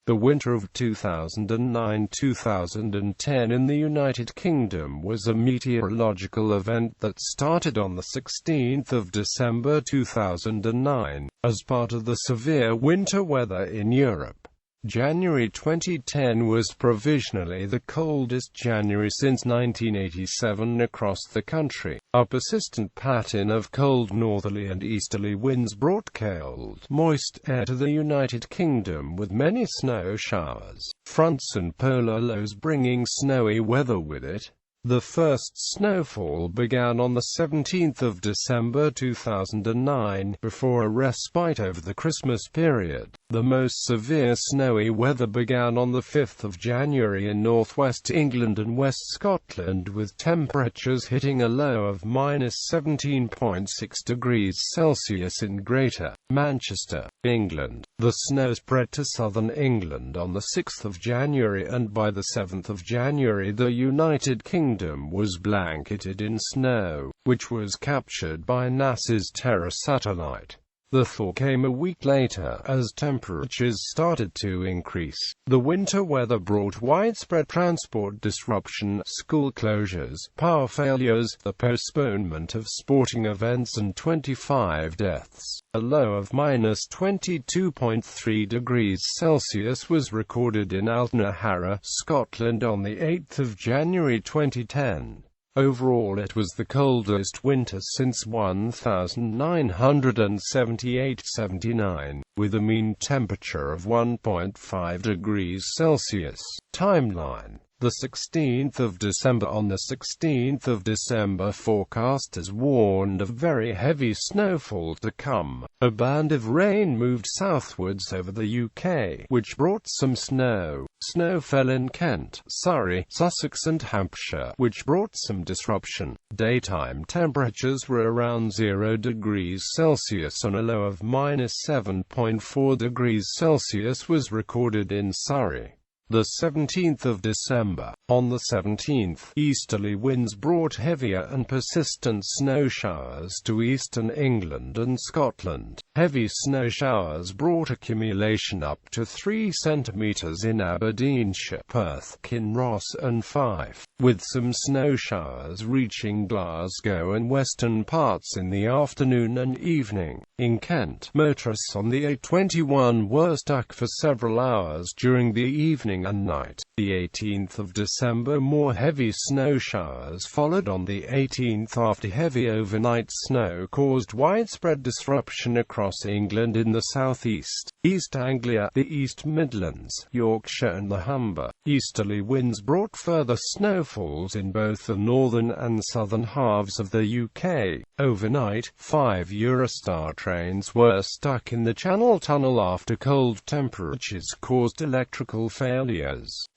The winter of 2009-2010 in the United Kingdom was a meteorological event that started on the 16th of December 2009, as part of the severe winter weather in Europe. January 2010 was provisionally the coldest January since 1987 across the country. A persistent pattern of cold northerly and easterly winds brought cold, moist air to the United Kingdom with many snow showers, fronts and polar lows bringing snowy weather with it. The first snowfall began on the 17th of December 2009, before a respite over the Christmas period. The most severe snowy weather began on the 5th of January in northwest England and West Scotland, with temperatures hitting a low of -17.6 degrees Celsius in Greater Manchester, England. The snow spread to southern England on the 6th of January, and by the 7th of January the United Kingdom was blanketed in snow, which was captured by NASA's Terra satellite. The thaw came a week later, as temperatures started to increase. The winter weather brought widespread transport disruption, school closures, power failures, the postponement of sporting events and 25 deaths. A low of -22.3 degrees Celsius was recorded in Altnahara, Scotland on the 8th of January 2010. Overall, it was the coldest winter since 1978-79, with a mean temperature of 1.5 degrees Celsius. Timeline: the 16th of December. On the 16th of December, forecasters warned of very heavy snowfall to come. A band of rain moved southwards over the UK, which brought some snow. Snow fell in Kent, Surrey, Sussex and Hampshire, which brought some disruption. Daytime temperatures were around 0 degrees Celsius, and a low of -7.4 degrees Celsius was recorded in Surrey. The 17th of December. On the 17th, easterly winds brought heavier and persistent snow showers to eastern England and Scotland. Heavy snow showers brought accumulation up to 3 centimetres in Aberdeenshire, Perth, Kinross and Fife, with some snow showers reaching Glasgow and western parts in the afternoon and evening. In Kent, motorists on the A21 were stuck for several hours during the evening and night. The 18th of December, more heavy snow showers followed on the 18th after heavy overnight snow caused widespread disruption across England in the southeast, East Anglia, the East Midlands, Yorkshire and the Humber. Easterly winds brought further snowfalls in both the northern and southern halves of the UK. Overnight, 5 Eurostar trains were stuck in the Channel Tunnel after cold temperatures caused electrical failures,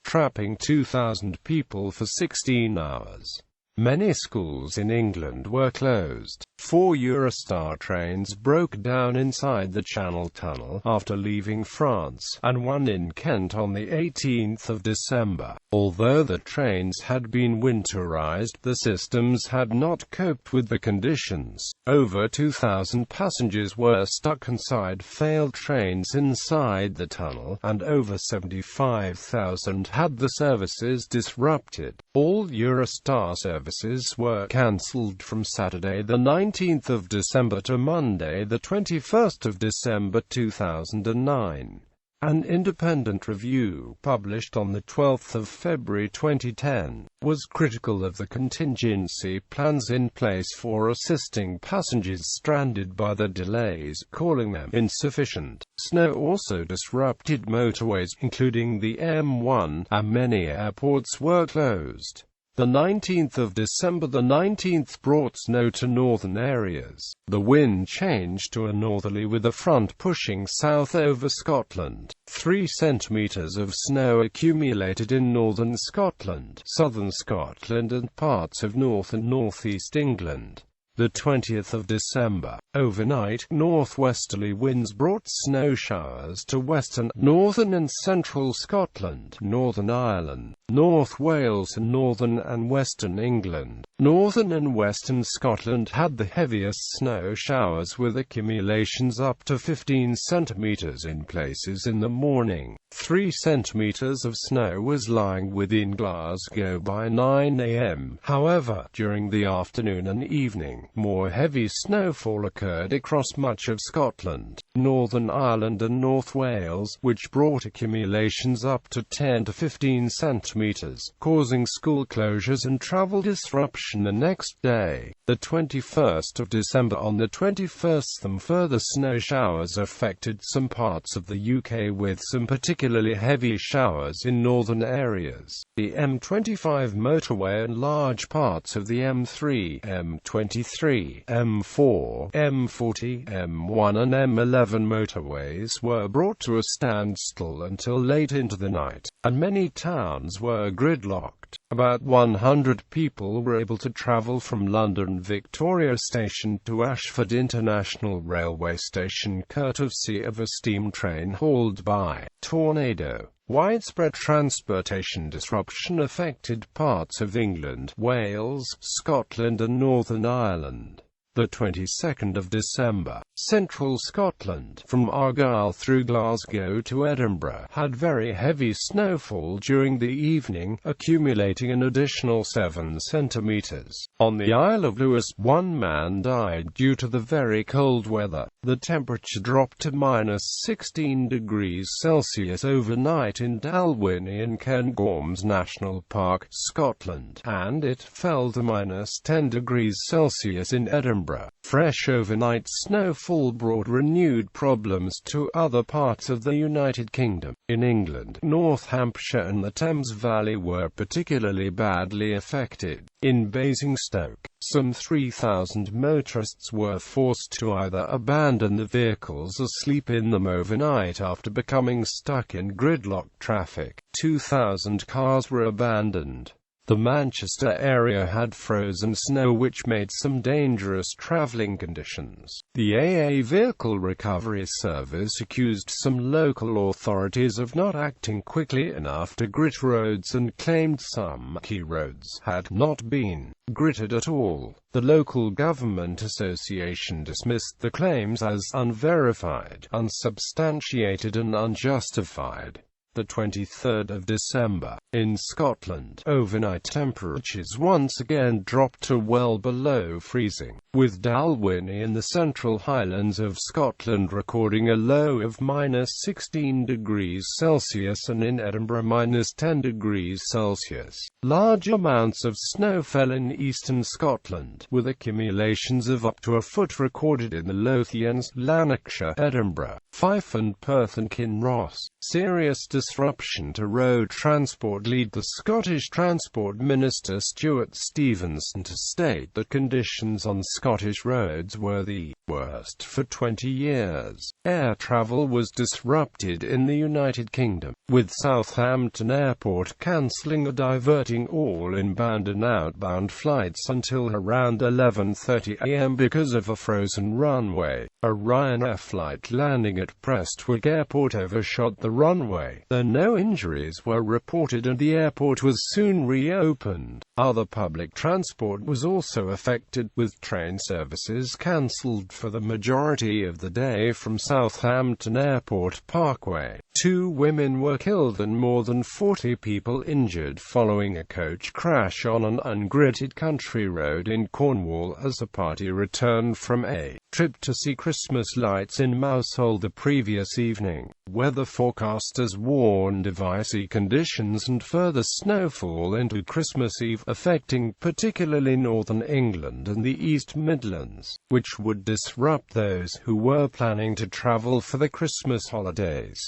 trapping 2,000 people for 16 hours. Many schools in England were closed. 4 Eurostar trains broke down inside the Channel Tunnel after leaving France, and one in Kent on the 18th of December. Although the trains had been winterized, the systems had not coped with the conditions. Over 2,000 passengers were stuck inside failed trains inside the tunnel, and over 75,000 had the services disrupted. All Eurostar services were cancelled from Saturday the 19th of December to Monday the 21st of December 2009. An independent review, published on the 12th of February 2010, was critical of the contingency plans in place for assisting passengers stranded by the delays, calling them insufficient. Snow also disrupted motorways, including the M1, and many airports were closed. The 19th of December. The 19th brought snow to northern areas. The wind changed to a northerly with a front pushing south over Scotland. 3 centimetres of snow accumulated in northern Scotland, southern Scotland and parts of north and northeast England. The 20th of December. Overnight, northwesterly winds brought snow showers to western, northern and central Scotland, Northern Ireland, North Wales and northern and western England. Northern and western Scotland had the heaviest snow showers, with accumulations up to 15 centimetres in places in the morning. 3 centimeters of snow was lying within Glasgow by 9 a.m. However, during the afternoon and evening, more heavy snowfall occurred across much of Scotland, Northern Ireland and North Wales, which brought accumulations up to 10 to 15 centimeters, causing school closures and travel disruption the next day. The 21st of December. On the 21st, some further snow showers affected some parts of the UK, with some particularly heavy showers in northern areas. The M25 motorway and large parts of the M3, M23, M4, M40, M1 and M11 motorways were brought to a standstill until late into the night, and many towns were gridlocked. About 100 people were able to travel from London Victoria Station to Ashford International Railway Station courtesy of a steam train hauled by tornado. Widespread transportation disruption affected parts of England, Wales, Scotland and Northern Ireland. The 22nd of December, central Scotland, from Argyll through Glasgow to Edinburgh, had very heavy snowfall during the evening, accumulating an additional 7 centimeters. On the Isle of Lewis, one man died due to the very cold weather. The temperature dropped to -16 degrees Celsius overnight in Dalwhinnie in Cairngorms National Park, Scotland, and it fell to -10 degrees Celsius in Edinburgh. Fresh overnight snowfall brought renewed problems to other parts of the United Kingdom. In England, North Hampshire and the Thames Valley were particularly badly affected. In Basingstoke, some 3,000 motorists were forced to either abandon the vehicles or sleep in them overnight after becoming stuck in gridlock traffic. 2,000 cars were abandoned. The Manchester area had frozen snow which made some dangerous travelling conditions. The AA Vehicle Recovery Service accused some local authorities of not acting quickly enough to grit roads and claimed some key roads had not been gritted at all. The local government association dismissed the claims as unverified, unsubstantiated and unjustified. The 23rd of December, in Scotland, overnight temperatures once again dropped to well below freezing, with Dalwhinnie in the Central Highlands of Scotland recording a low of -16 degrees Celsius and in Edinburgh -10 degrees Celsius. Large amounts of snow fell in eastern Scotland, with accumulations of up to a foot recorded in the Lothians, Lanarkshire, Edinburgh, Fife and Perth and Kinross. Serious disruption to road transport led the Scottish Transport Minister Stuart Stevenson to state that conditions on Scottish roads were the worst for 20 years. Air travel was disrupted in the United Kingdom, with Southampton Airport cancelling or diverting all inbound and outbound flights until around 11:30 a.m. because of a frozen runway. A Ryanair flight landing at Prestwick Airport overshot the runway, though no injuries were reported and the airport was soon reopened. Other public transport was also affected, with train services cancelled for the majority of the day from Southampton Airport Parkway. 2 women were killed and more than 40 people injured following a coach crash on an ungritted country road in Cornwall as a party returned from a trip to see Christmas lights in Mousehole the previous evening. Weather forecasters warned of icy conditions and further snowfall into Christmas Eve, affecting particularly northern England and the East Midlands, which would disrupt those who were planning to travel for the Christmas holidays.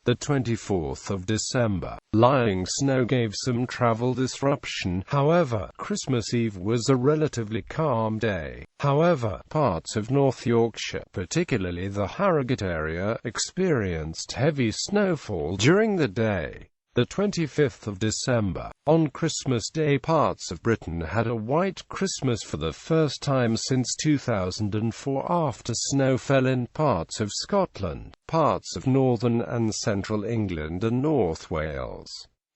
The 24th of December, lying snow gave some travel disruption. However, Christmas Eve was a relatively calm day. However, parts of North Yorkshire, particularly the Harrogate area, experienced heavy snowfall during the day. The 25th of December, on Christmas Day, parts of Britain had a white Christmas for the first time since 2004 after snow fell in parts of Scotland, parts of northern and central England and North Wales.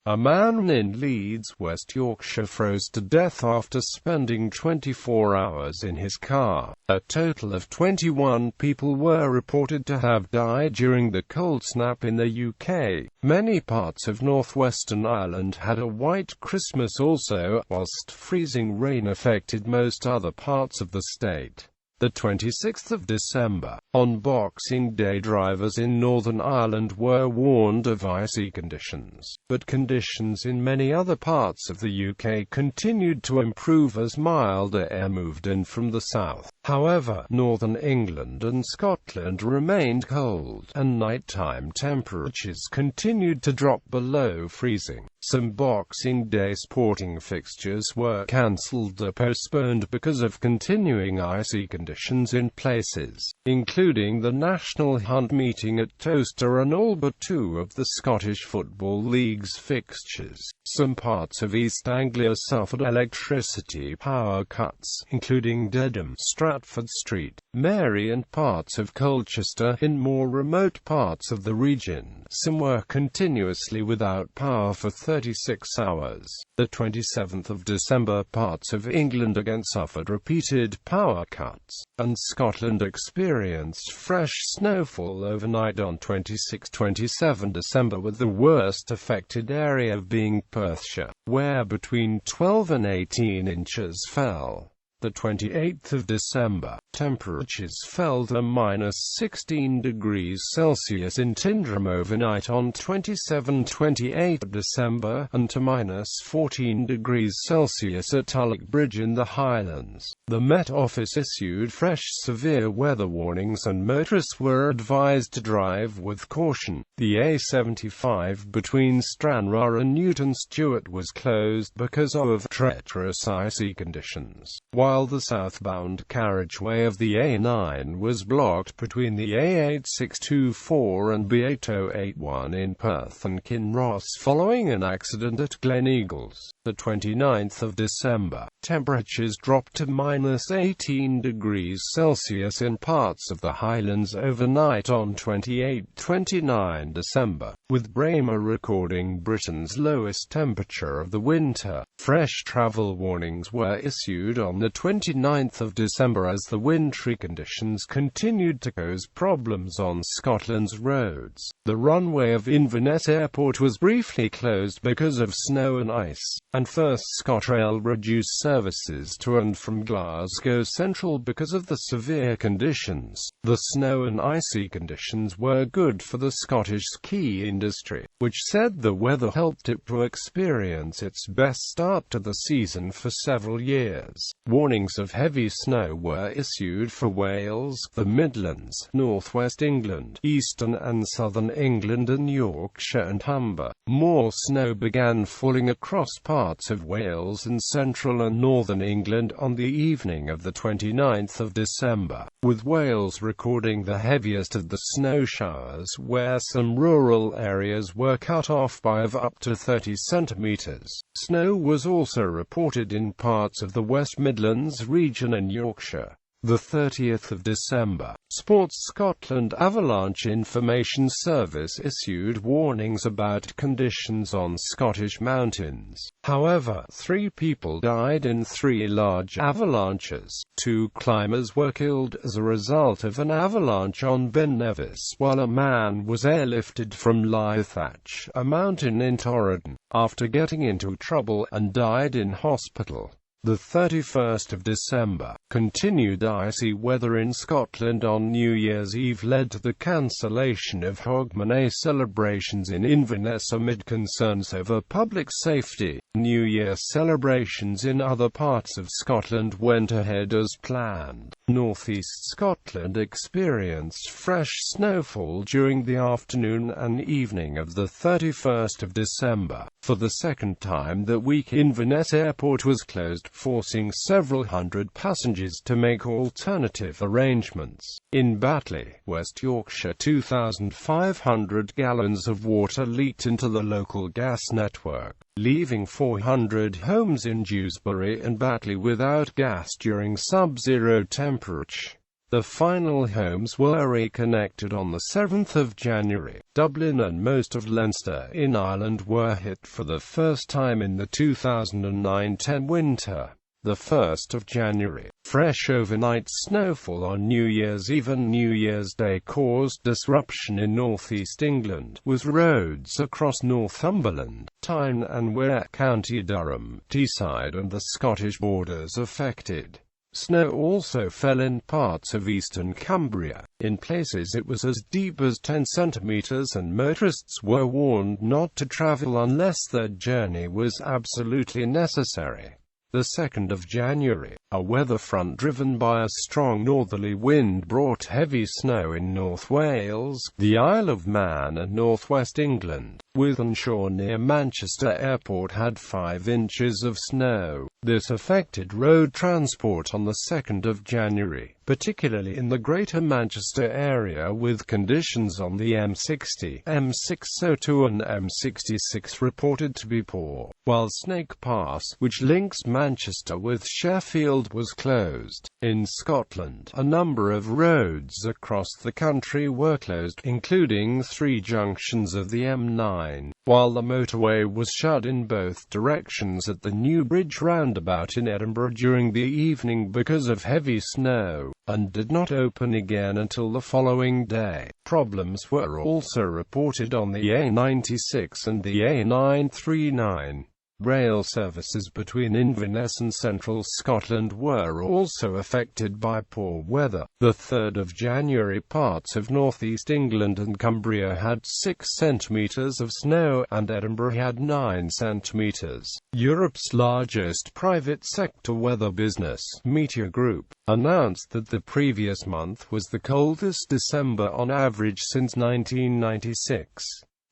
A man in Leeds, West Yorkshire froze to death after spending 24 hours in his car. A total of 21 people were reported to have died during the cold snap in the UK. Many parts of northwestern Ireland had a white Christmas also, whilst freezing rain affected most other parts of the state. The 26th of December, on Boxing Day, drivers in Northern Ireland were warned of icy conditions, but conditions in many other parts of the UK continued to improve as milder air moved in from the south. However, northern England and Scotland remained cold, and nighttime temperatures continued to drop below freezing. Some Boxing Day sporting fixtures were cancelled or postponed because of continuing icy conditions in places, including the National Hunt meeting at Towcester and all but two of the Scottish Football League's fixtures. Some parts of East Anglia suffered electricity power cuts, including Dedham, Stratford Street, Mary and parts of Colchester. In more remote parts of the region, some were continuously without power for 36 hours. The 27th of December, parts of England again suffered repeated power cuts, and Scotland experienced fresh snowfall overnight on 26-27 December, with the worst affected area being Perthshire, where between 12 and 18 inches fell. The 28th of December, temperatures fell to -16 degrees Celsius in Tyndrum overnight on 27-28 December, and to -14 degrees Celsius at Tulloch Bridge in the Highlands. The Met Office issued fresh severe weather warnings and motorists were advised to drive with caution. The A75 between Stranraer and Newton Stewart was closed because of treacherous icy conditions, while the southbound carriageway of the A9 was blocked between the A8624 and B8081 in Perth and Kinross following an accident at Gleneagles. The 29th of December, temperatures dropped to -18 degrees Celsius in parts of the Highlands overnight on 28-29 December, with Braemar recording Britain's lowest temperature of the winter. Fresh travel warnings were issued on the 29th of December as the wintry conditions continued to cause problems on Scotland's roads. The runway of Inverness Airport was briefly closed because of snow and ice, and First ScotRail reduced services to and from Glasgow Central because of the severe conditions. The snow and icy conditions were good for the Scottish ski industry, which said the weather helped it to experience its best start to the season for several years. Warnings of heavy snow were issued for Wales, the Midlands, Northwest England, Eastern and Southern England and Yorkshire and Humber. More snow began falling across parts of Wales and central and northern England on the evening of the 29th of December, with Wales recording the heaviest of the snow showers, where some rural areas were cut off by up to 30 centimetres. Snow was also reported in parts of the West Midlands region and Yorkshire. The 30th of December, Sports Scotland Avalanche Information Service issued warnings about conditions on Scottish mountains. However, 3 people died in 3 large avalanches. 2 climbers were killed as a result of an avalanche on Ben Nevis, while a man was airlifted from Lythach, a mountain in Torridon, after getting into trouble, and died in hospital. The 31st of December, continued icy weather in Scotland on New Year's Eve led to the cancellation of Hogmanay celebrations in Inverness amid concerns over public safety. New Year celebrations in other parts of Scotland went ahead as planned. Northeast Scotland experienced fresh snowfall during the afternoon and evening of the 31st of December. For the second time that week, Inverness Airport was closed, forcing several hundred passengers to make alternative arrangements. In Batley, West Yorkshire, 2,500 gallons of water leaked into the local gas network, leaving 400 homes in Dewsbury and Batley without gas during sub-zero temperature. The final homes were reconnected on the 7th of January. Dublin and most of Leinster in Ireland were hit for the first time in the 2009-10 winter. The 1st of January, fresh overnight snowfall on New Year's Eve and New Year's Day caused disruption in northeast England, with roads across Northumberland, Tyne and Wear, County Durham, Teesside and the Scottish borders affected. Snow also fell in parts of eastern Cumbria. In places it was as deep as 10 centimeters and motorists were warned not to travel unless their journey was absolutely necessary. The 2nd of January, a weather front driven by a strong northerly wind brought heavy snow in North Wales, the Isle of Man and northwest England. Wythenshawe near Manchester Airport had 5 inches of snow. This affected road transport on the 2nd of January, particularly in the Greater Manchester area, with conditions on the M60, M602 and M66 reported to be poor, while Snake Pass, which links Manchester with Sheffield, was closed. In Scotland, a number of roads across the country were closed, including 3 junctions of the M9, while the motorway was shut in both directions at the New Bridge roundabout in Edinburgh during the evening because of heavy snow, and did not open again until the following day. Problems were also reported on the A96 and the A939. Rail services between Inverness and central Scotland were also affected by poor weather. The 3rd of January, parts of northeast England and Cumbria had 6 centimeters of snow, and Edinburgh had 9 centimeters. Europe's largest private sector weather business, Meteor Group, announced that the previous month was the coldest December on average since 1996.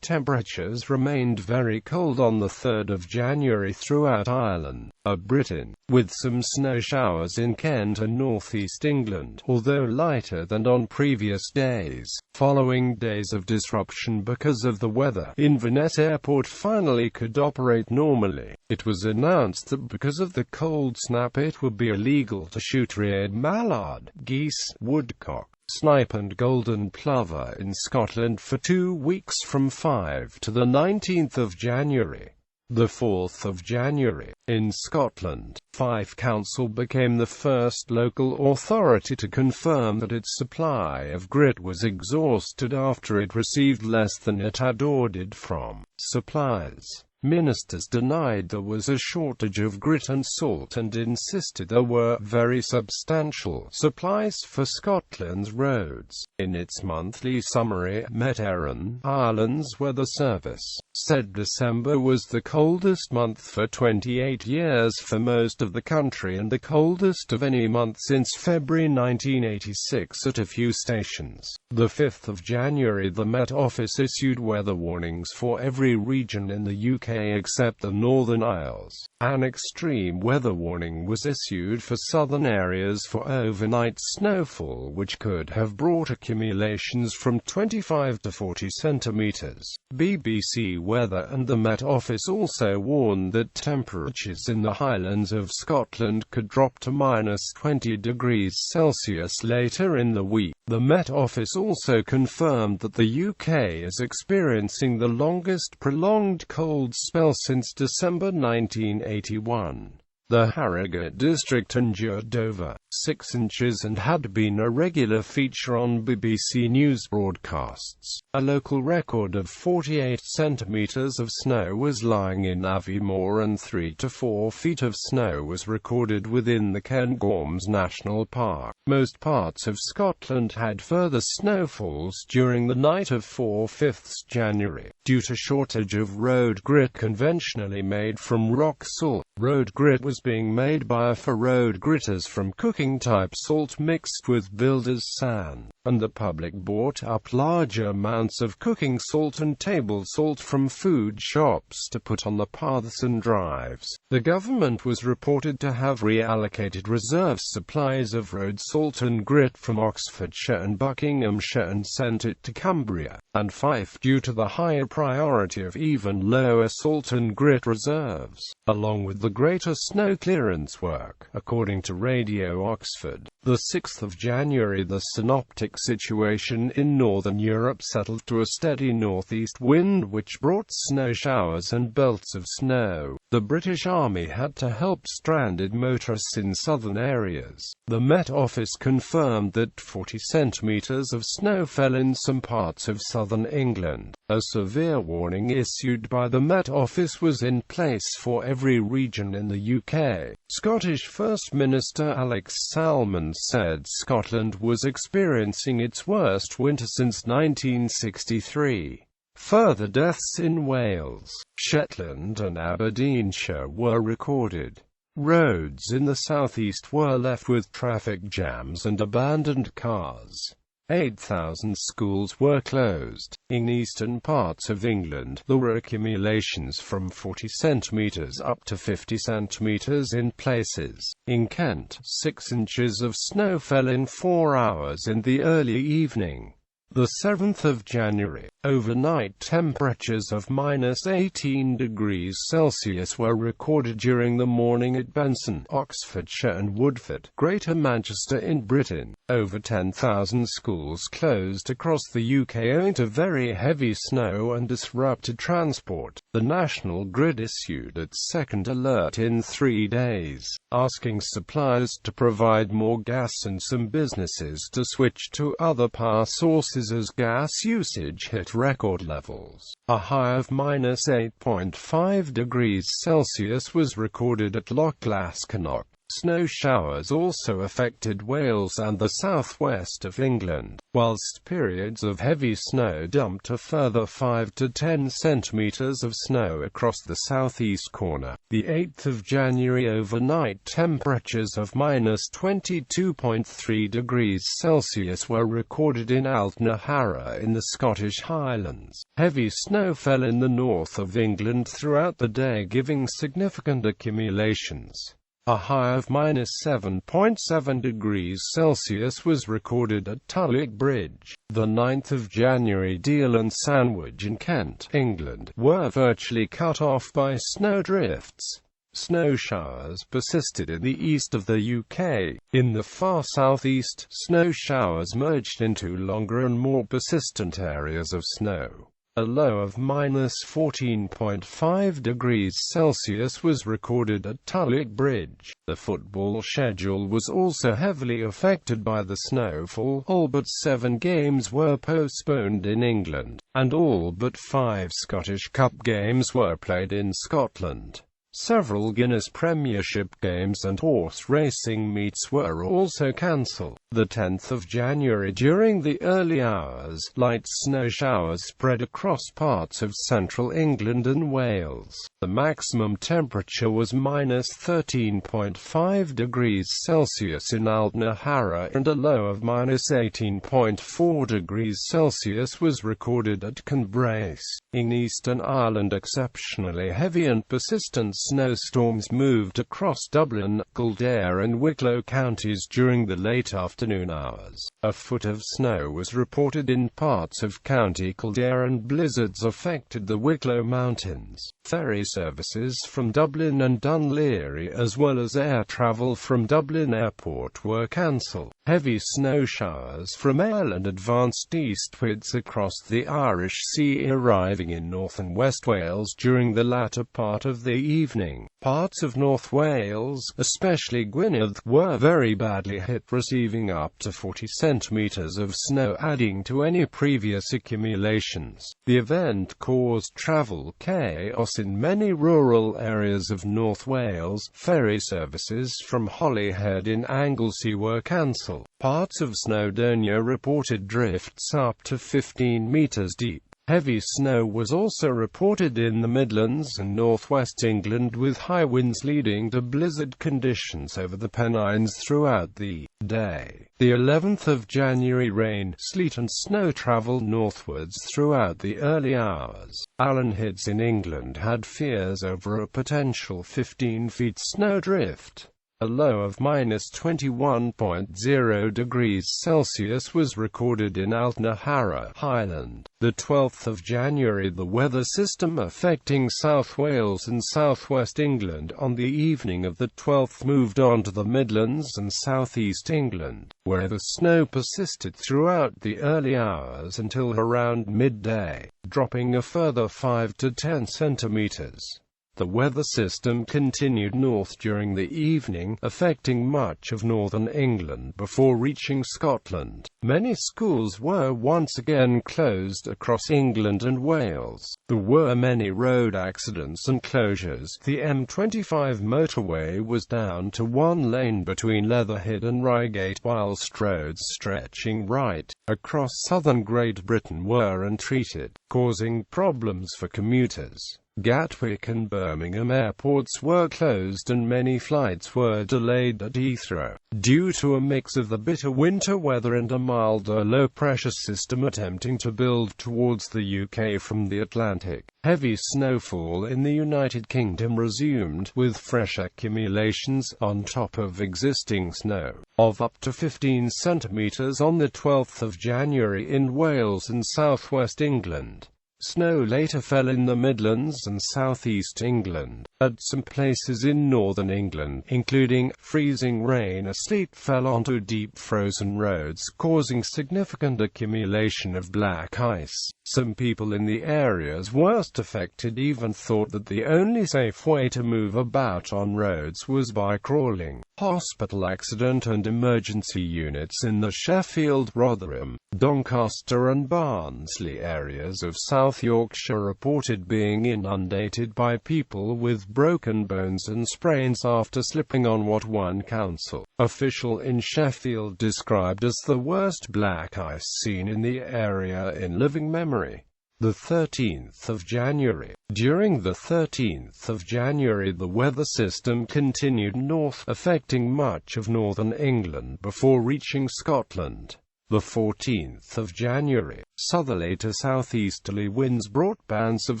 Temperatures remained very cold on the 3rd of January throughout Ireland, Britain, with some snow showers in Kent and northeast England, although lighter than on previous days. Following days of disruption because of the weather, Inverness Airport finally could operate normally. It was announced that because of the cold snap it would be illegal to shoot red mallard, geese, woodcock, snipe and golden plover in Scotland for 2 weeks from 5 to the 19th of January. The 4th of January, in Scotland, Fife Council became the first local authority to confirm that its supply of grit was exhausted after it received less than it had ordered from suppliers. Ministers denied there was a shortage of grit and salt and insisted there were very substantial supplies for Scotland's roads. In its monthly summary, Met Éireann, Ireland's weather service, said December was the coldest month for 28 years for most of the country and the coldest of any month since February 1986 at a few stations. The 5th of January, the Met Office issued weather warnings for every region in the UK except the Northern Isles. An extreme weather warning was issued for southern areas for overnight snowfall which could have brought accumulations from 25 to 40 centimeters. BBC Weather and the Met Office also warned that temperatures in the Highlands of Scotland could drop to -20 degrees Celsius later in the week. The Met Office also confirmed that the UK is experiencing the longest prolonged cold spell since December 1981. The Harrogate district endured over 6 inches and had been a regular feature on BBC News broadcasts. A local record of 48 centimeters of snow was lying in Aviemore and 3 to 4 feet of snow was recorded within the Cairngorms National Park. Most parts of Scotland had further snowfalls during the night of 4/5 January, due to shortage of road grit conventionally made from rock salt. Road grit was being made by road gritters from cooking-type salt mixed with builder's sand, and the public bought up large amounts of cooking salt and table salt from food shops to put on the paths and drives. The government was reported to have reallocated reserve supplies of road salt and grit from Oxfordshire and Buckinghamshire and sent it to Cumbria and Fife due to the higher priority of even lower salt and grit reserves, along with the the greater snow clearance work. According to Radio Oxford, the 6th of January, the synoptic situation in northern Europe settled to a steady northeast wind which brought snow showers and belts of snow. The British Army had to help stranded motorists in southern areas. The Met Office confirmed that 40 centimeters of snow fell in some parts of southern England. A severe warning issued by the Met Office was in place for every region in the UK. Scottish First Minister Alex Salmond said Scotland was experiencing its worst winter since 1963. Further deaths in Wales, Shetland and Aberdeenshire were recorded. Roads in the southeast were left with traffic jams and abandoned cars. 8,000 schools were closed. In eastern parts of England, there were accumulations from 40 centimeters up to 50 centimeters in places. In Kent, 6 inches of snow fell in 4 hours in the early evening. The 7th of January, overnight temperatures of -18 degrees Celsius were recorded during the morning at Benson, Oxfordshire and Woodford, Greater Manchester in Britain. Over 10,000 schools closed across the UK owing to very heavy snow and disrupted transport. The National Grid issued its second alert in 3 days, asking suppliers to provide more gas and some businesses to switch to other power sources as gas usage hit record levels. A high of -8.5 degrees Celsius was recorded at Loch Lascannach. Snow showers also affected Wales and the southwest of England, whilst periods of heavy snow dumped a further 5 to 10 centimeters of snow across the southeast corner. The 8th of January, overnight temperatures of -22.3 degrees Celsius were recorded in Altnahara in the Scottish Highlands. Heavy snow fell in the north of England throughout the day, giving significant accumulations. A high of -7.7 degrees Celsius was recorded at Tulloch Bridge. The 9th of January, Deal and Sandwich in Kent, England, were virtually cut off by snowdrifts. Snow showers persisted in the east of the UK. In the far southeast, snow showers merged into longer and more persistent areas of snow. A low of -14.5 degrees Celsius was recorded at Tulloch Bridge. The football schedule was also heavily affected by the snowfall. All but 7 games were postponed in England, and all but 5 Scottish Cup games were played in Scotland. Several Guinness Premiership games and horse racing meets were also cancelled. The 10th of January, during the early hours, light snow showers spread across parts of central England and Wales. The maximum temperature was -13.5 degrees Celsius in Altnahara, and a low of -18.4 degrees Celsius was recorded at Cumbrace. In Eastern Ireland, exceptionally heavy and persistent snowstorms moved across Dublin, Kildare and Wicklow counties during the late afternoon hours. A foot of snow was reported in parts of County Kildare and blizzards affected the Wicklow Mountains. Ferry services from Dublin and Dún Laoghaire as well as air travel from Dublin Airport were cancelled. Heavy snow showers from Ireland advanced eastwards across the Irish Sea, arriving in North and West Wales during the latter part of the evening. Parts of North Wales, especially Gwynedd, were very badly hit, receiving up to 40 centimeters of snow, adding to any previous accumulations. The event caused travel chaos in many rural areas of North Wales. Ferry services from Holyhead in Anglesey were cancelled. Parts of Snowdonia reported drifts up to 15 meters deep. Heavy snow was also reported in the Midlands and northwest England, with high winds leading to blizzard conditions over the Pennines throughout the day. The 11th of January, rain, sleet and snow travelled northwards throughout the early hours. Alan Hitz in England had fears over a potential 15 feet snowdrift. A low of -21.0 degrees Celsius was recorded in Altnahara, Highland. The 12th of January, the weather system affecting South Wales and southwest England on the evening of the 12th moved on to the Midlands and southeast England, where the snow persisted throughout the early hours until around midday, dropping a further 5 to 10 centimeters. The weather system continued north during the evening, affecting much of northern England before reaching Scotland. Many schools were once again closed across England and Wales. There were many road accidents and closures. The M25 motorway was down to one lane between Leatherhead and Reigate, whilst roads stretching right across southern Great Britain were untreated, causing problems for commuters. Gatwick and Birmingham airports were closed and many flights were delayed at Heathrow, due to a mix of the bitter winter weather and a milder low-pressure system attempting to build towards the UK from the Atlantic. Heavy snowfall in the United Kingdom resumed, with fresh accumulations, on top of existing snow, of up to 15 centimetres on the 12th of January in Wales and southwest England. Snow later fell in the Midlands and southeast England. At some places in northern England, including freezing rain, a sleet fell onto deep frozen roads, causing significant accumulation of black ice. Some people in the areas worst affected even thought that the only safe way to move about on roads was by crawling. Hospital accident and emergency units in the Sheffield, Rotherham, Doncaster and Barnsley areas of South Yorkshire reported being inundated by people with broken bones and sprains after slipping on what one council official in Sheffield described as the worst black ice seen in the area in living memory. The 13th of January. During the 13th of January, the weather system continued north, affecting much of northern England before reaching Scotland. The 14th of January, southerly to southeasterly winds brought bands of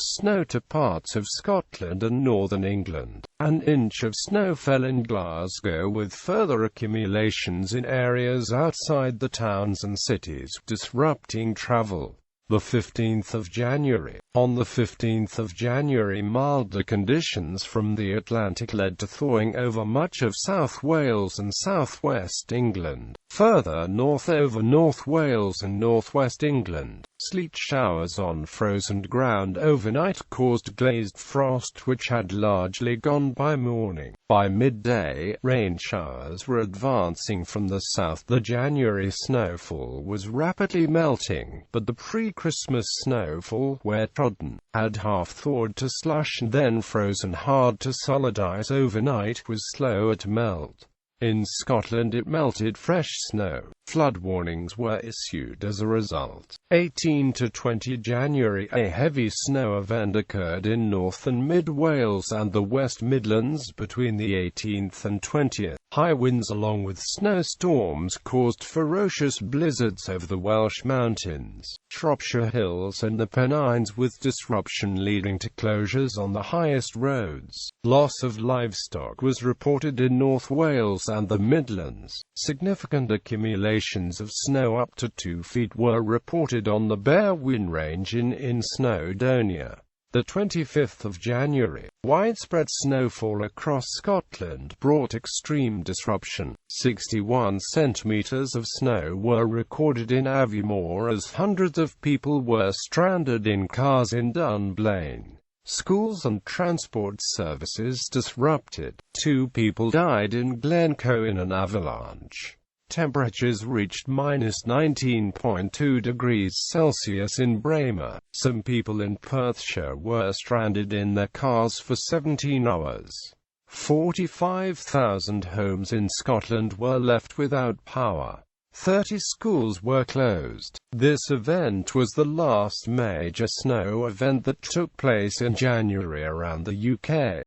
snow to parts of Scotland and northern England. An inch of snow fell in Glasgow, with further accumulations in areas outside the towns and cities, disrupting travel. The 15th of January. On the 15th of January, milder conditions from the Atlantic led to thawing over much of South Wales and southwest England. Further north over North Wales and northwest England, sleet showers on frozen ground overnight caused glazed frost which had largely gone by morning. By midday, rain showers were advancing from the south. The January snowfall was rapidly melting, but the pre-Christmas snowfall, where trodden, had half-thawed to slush and then frozen hard to solid ice overnight, was slower to melt. In Scotland it melted fresh snow. Flood warnings were issued as a result. 18 to 20 January, a heavy snow event occurred in North and Mid Wales and the West Midlands between the 18th and 20th. High winds along with snowstorms caused ferocious blizzards over the Welsh mountains, Shropshire Hills and the Pennines, with disruption leading to closures on the highest roads. Loss of livestock was reported in North Wales and the Midlands. Significant accumulations of snow up to 2 feet were reported on the Berwyn Range in Snowdonia. The 25th of January. Widespread snowfall across Scotland brought extreme disruption. 61 centimetres of snow were recorded in Aviemore as hundreds of people were stranded in cars in Dunblane. Schools and transport services disrupted. 2 people died in Glencoe in an avalanche. Temperatures reached -19.2 degrees Celsius in Braemar. Some people in Perthshire were stranded in their cars for 17 hours. 45,000 homes in Scotland were left without power. 30 schools were closed. This event was the last major snow event that took place in January around the UK.